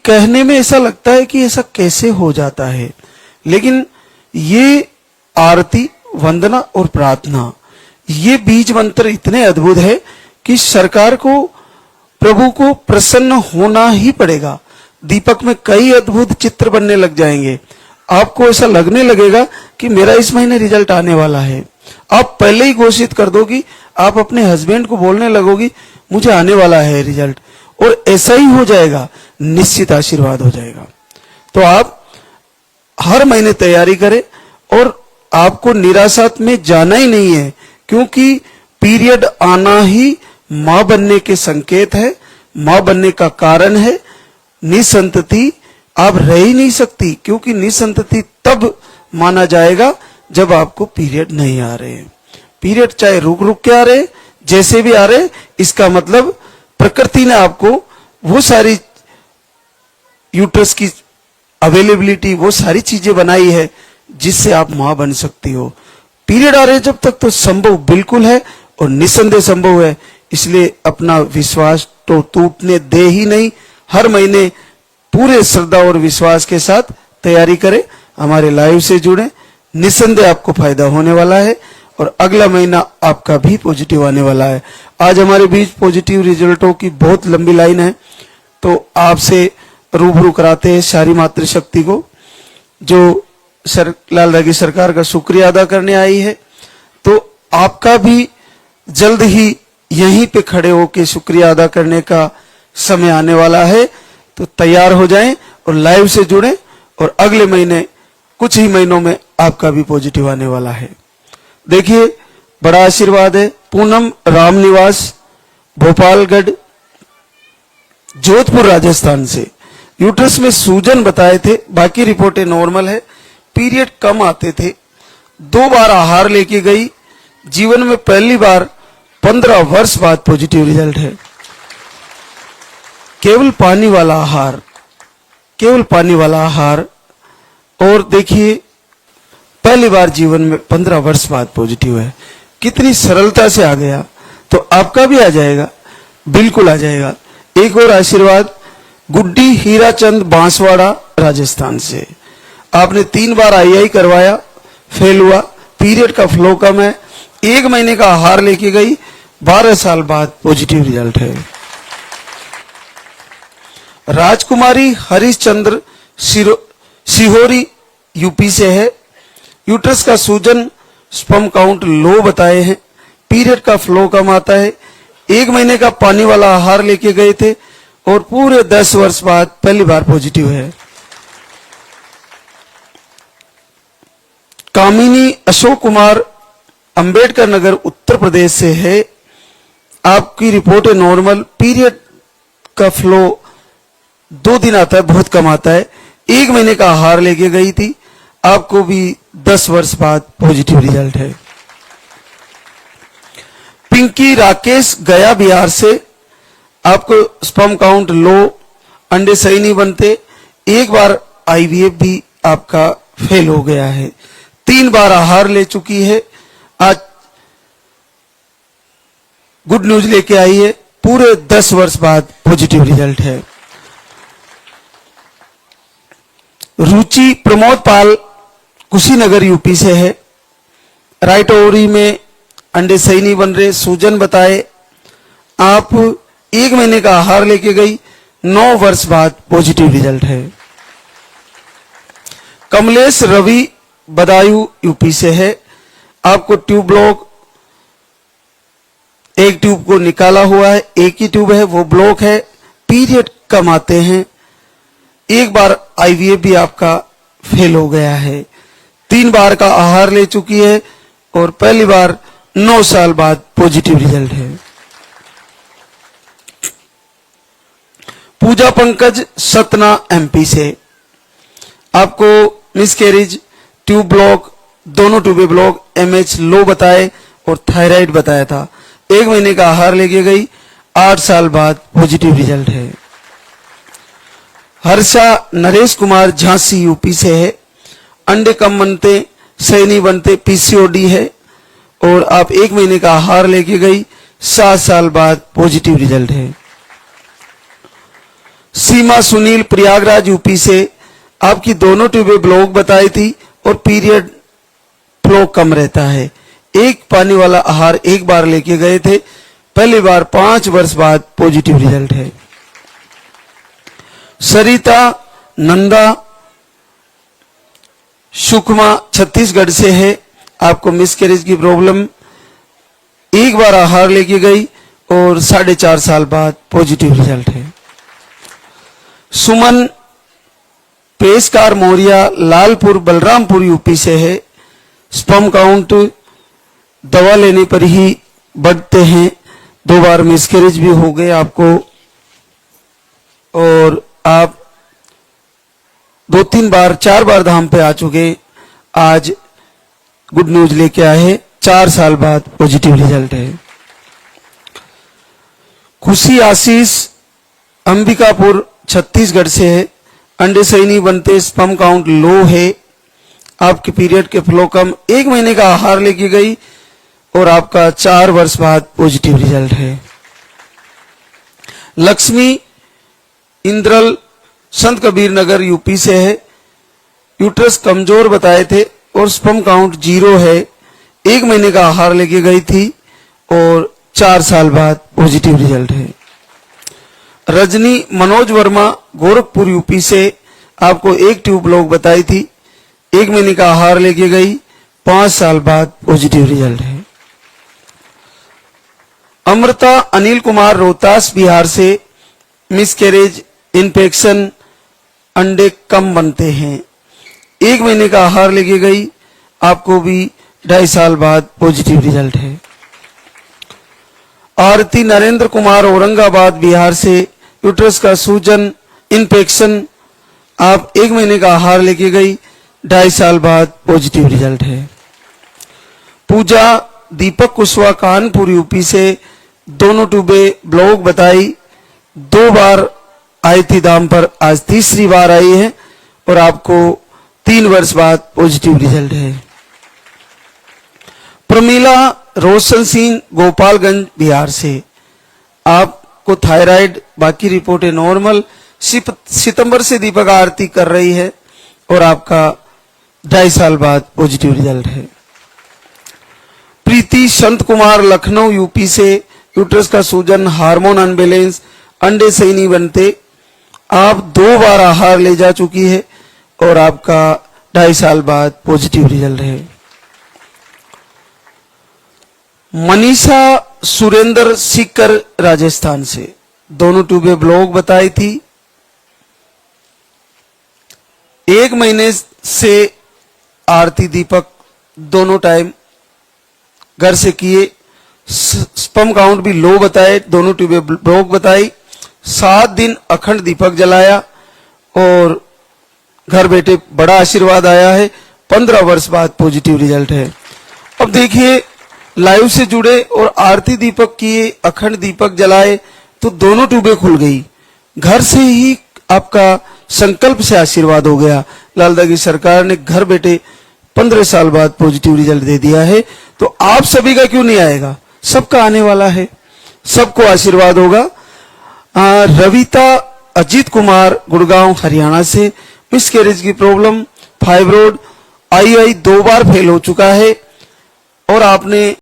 कहने में ऐसा लगता है कि ऐसा कैसे हो जाता है, लेकिन ये आरती, वंदना और प्रार्थना, ये बीज मंत्र इतने अद्भुत है कि सरकार को, प्रभु को प्रसन्न होना ही पड़ेगा। दीपक में कई अद्भुत चित्र बनने लग जाएंगे। आपको ऐसा लगने लगेगा कि मेरा इस महीने रिजल्ट आने वाला है। आप पहले ही घोषित कर दोगी, आप अपने हस्बैंड को बोलने लगोगी मुझे आने वाला है रिजल्ट, और ऐसा ही हो जाएगा, निश्चित आशीर्वाद हो जाएगा। तो आप हर महीने तैयारी करें, और आपको निराशा में जाना ही नहीं है, क्योंकि पीरियड आना ही मां बनने के संकेत है, मां बनने का कारण है। निसंतति आप रह ही नहीं सकती, क्योंकि निसंतति तब माना जाएगा जब आपको पीरियड नहीं आ रहे हैं। पीरियड चाहे रुक रुक के आ रहे, जैसे भी आ रहे, इसका मतलब प्रकृति ने आपको वो सारी यूट्रस की अवेलेबिलिटी, वो सारी चीजें बनाई है जिससे आप मां बन सकती हो। पीरियड आ रहे जब तक तो संभव बिल्कुल है, और निसंदेह संभव है। इसलिए अपना विश्वास तो टूटने दे ही नहीं। हर महीने पूरे श्रद्धा और विश्वास के साथ तैयारी करें, हमारे लाइव से जुड़े, निसंदेह आपको फायदा होने वाला है, और अगला महीना आपका भी पॉजिटिव आने वाला है। आज हमारे बीच पॉजिटिव रिजल्टों की बहुत लंबी लाइन है, तो आपसे रूबरू कराते हैं सारी मातृशक्ति को, जो लाल रागी सरकार का शुक्रिया अदा करने आई है। तो आपका भी जल्द ही यहीं पे खड़े होकर शुक्रिया अदा करने का समय आने वाला है। तो तैयार हो जाएं और लाइव से जुड़ें, और अगले महीने कुछ ही महीनों में आपका भी पॉजिटिव आने वाला है। देखिए, बड़ा आशीर्वाद है। पूनम राम निवास, भोपालगढ़, जोधपुर, राजस्थान से यूट्रस में सूजन बताए थे, बाकी रिपोर्टें नॉर्मल है। पीरियड कम आते थे, 2 बार आहार लेके गई, जीवन में पहली बार 15 वर्ष बाद पॉजिटिव रिजल्ट है। केवल पानी वाला आहार, केवल पानी वाला आहार, और देखिए पहली बार जीवन में 15 वर्ष बाद पॉजिटिव है। कितनी सरलता से आ गया, तो आपका भी आ जाएगा, बिल्कुल आ जाएगा। एक और आशीर्वाद, गुड्डी हीराचंद, बांसवाड़ा, राजस्थान से। आपने 3 बार आई करवाया, फेल हुआ, पीरियड का फ्लो कम है, 1 महीने का आहार लेके गई, 12 साल बाद पॉजिटिव रिजल्ट है। राजकुमारी हरिश्चंद्र, सिहोरी, यूपी से है। यूट्रस का सूजन, स्पर्म काउंट लो बताए हैं, पीरियड का फ्लो कम आता है, 1 महीने का पानी वाला आहार लेके गए थे, और पूरे 10 वर्ष बाद पहली बार पॉजिटिव है। कामिनी अशोक कुमार, अंबेडकर नगर, उत्तर प्रदेश से है। आपकी रिपोर्ट है नॉर्मल, पीरियड का फ्लो 2 दिन आता है, बहुत कम आता है, 1 महीने का आहार लेके गई थी, आपको भी 10 वर्ष बाद पॉजिटिव रिजल्ट है। पिंकी राकेश, गया, बिहार से। आपको स्पर्म काउंट लो, अंडे सही नहीं बनते, 1 बार आईवीएफ भी आपका फेल हो गया है, 3 बार आहार ले चुकी है। आज गुड न्यूज लेके आई है, पूरे 10 वर्ष बाद पॉजिटिव रिजल्ट है। रुचि प्रमोद पाल, कुशीनगर, यूपी से है। राइट ओवरी में अंडे सही नहीं बन रहे, सूजन बताए, आप 1 महीने का आहार लेके गई, 9 वर्ष बाद पॉजिटिव रिजल्ट है। कमलेश रवि, बदायूं, यूपी से है। आपको ट्यूब ब्लॉक, एक ट्यूब को निकाला हुआ है, एक ही ट्यूब है, वो ब्लॉक है, पीरियड कम आते हैं, 1 बार आईवीएफ भी आपका फेल हो गया है, 3 बार का आहार ले चुकी है, और पहली बार 9 साल बाद पॉजिटिव रिजल्ट है। पूजा पंकज, सतना, एमपी से। आपको मिसकैरेज, ट्यूब ब्लॉक, दोनों ट्यूबे ब्लॉक, एमएच लो बताए और थायराइड बताया था, 1 महीने का आहार लेके गई, 8 साल बाद पॉजिटिव रिजल्ट है। हर्षा नरेश कुमार, झांसी, यूपी से है। अंडे कम बनते, सही नहीं बनते, पीसीओडी है, और आप 1 महीने का आहार लेके गई, 7 साल बाद पॉजिटिव रिजल्ट है। सीमा सुनील प्रयागराज यूपी से, आपकी दोनों ट्यूबें ब्लॉक बताई थी और पीरियड फ्लो कम रहता है। एक पानी वाला आहार एक बार लेके गए थे, पहली बार 5 वर्ष बाद पॉजिटिव रिजल्ट है। सरिता नंदा सुकमा छत्तीसगढ़ से है, आपको मिसकैरेज की प्रॉब्लम, एक बार आहार लेके गई और 4.5 साल बाद पॉजिटिव रिजल्ट है। सुमन पेशकार मौर्या लालपुर बलरामपुर यूपी से है, स्पर्म काउंट दवा लेने पर ही बढ़ते हैं, 2 बार मिसकैरेज भी हो गए आपको और आप 2-3 बार 4 बार धाम पे आ चुके, आज गुड न्यूज लेके आए हैं, 4 साल बाद पॉजिटिव रिजल्ट है। खुशी आशीष अंबिकापुर छत्तीसगढ़ से है, अंडे सही नहीं बनते, स्पर्म काउंट लो है, आपके पीरियड के फ्लो कम, 1 महीने का आहार लेके गई और आपका 4 वर्ष बाद पॉजिटिव रिजल्ट है। लक्ष्मी इंद्रल संत कबीर नगर यूपी से है, यूट्रस कमजोर बताए थे और स्पर्म काउंट 0 है, 1 महीने का आहार लेके गई थी और 4 साल बाद पॉजिटिव रिजल्ट है। रजनी मनोज वर्मा गोरखपुर यूपी से, आपको 1 ट्यूब ब्लॉक बताई थी, 1 महीने का आहार लेके गई, 5 साल बाद पॉजिटिव रिजल्ट है। अमृता अनिल कुमार रोहतास बिहार से, मिसकैरेज इन्फेक्शन, अंडे कम बनते हैं, 1 महीने का आहार लेके गई, आपको भी 2.5 साल बाद पॉजिटिव रिजल्ट है। आरती नरेंद्र कुमार औरंगाबाद बिहार से, यूट्रस का सूजन इन्फेक्शन, आप 1 महीने का आहार लेके गई, 2.5 साल बाद पॉजिटिव रिजल्ट है। पूजा दीपक कुशवाहा कानपुर यूपी से, दोनों ट्यूबें ब्लॉक बताई, 2 बार आई थी दाम पर, आज 3री बार आई है और आपको 3 वर्ष बाद पॉजिटिव रिजल्ट है। प्रमीला रोशन सिंह गोपालगंज बिहार से, आपको थायराइड, बाकी रिपोर्टें नॉर्मल, सितंबर से दीपक आरती कर रही है और आपका 2.5 साल बाद पॉजिटिव रिजल्ट है। प्रीति संत कुमार लखनऊ यूपी से, यूट्रस का सूजन, हार्मोन अनबैलेंस, अंडे सही नहीं बनते, आप 2 बार आहार ले जा चुकी है और आपका 2.5 साल बाद पॉजिटिव रिजल्ट है। मनीषा सुरेंद्र सीकर राजस्थान से, दोनों ट्यूबें ब्लॉक बताई थी, 1 महीने से आरती दीपक दोनों टाइम घर से किए, स्पर्म काउंट भी लो बताए, दोनों ट्यूबें ब्लॉक बताई, 7 दिन अखंड दीपक जलाया और घर बैठे बड़ा आशीर्वाद आया है, 15 वर्ष बाद पॉजिटिव रिजल्ट है। अब देखिए लाइव से जुड़े और आरती दीपक किए, अखंड दीपक जलाए तो दोनों ट्यूबें खुल गई, घर से ही आपका संकल्प से आशीर्वाद हो गया। लालदा की सरकार ने घर बैठे 15 साल बाद पॉजिटिव रिजल्ट दे दिया है, तो आप सभी का क्यों नहीं आएगा, सबका आने वाला है, सबको आशीर्वाद होगा। रविता अजीत कुमार गुड़गांव हरियाणा से, मिसकैरेज की प्रॉब्लम, फाइब्रोड, IUI 2 बार फेल हो चुका है और आपने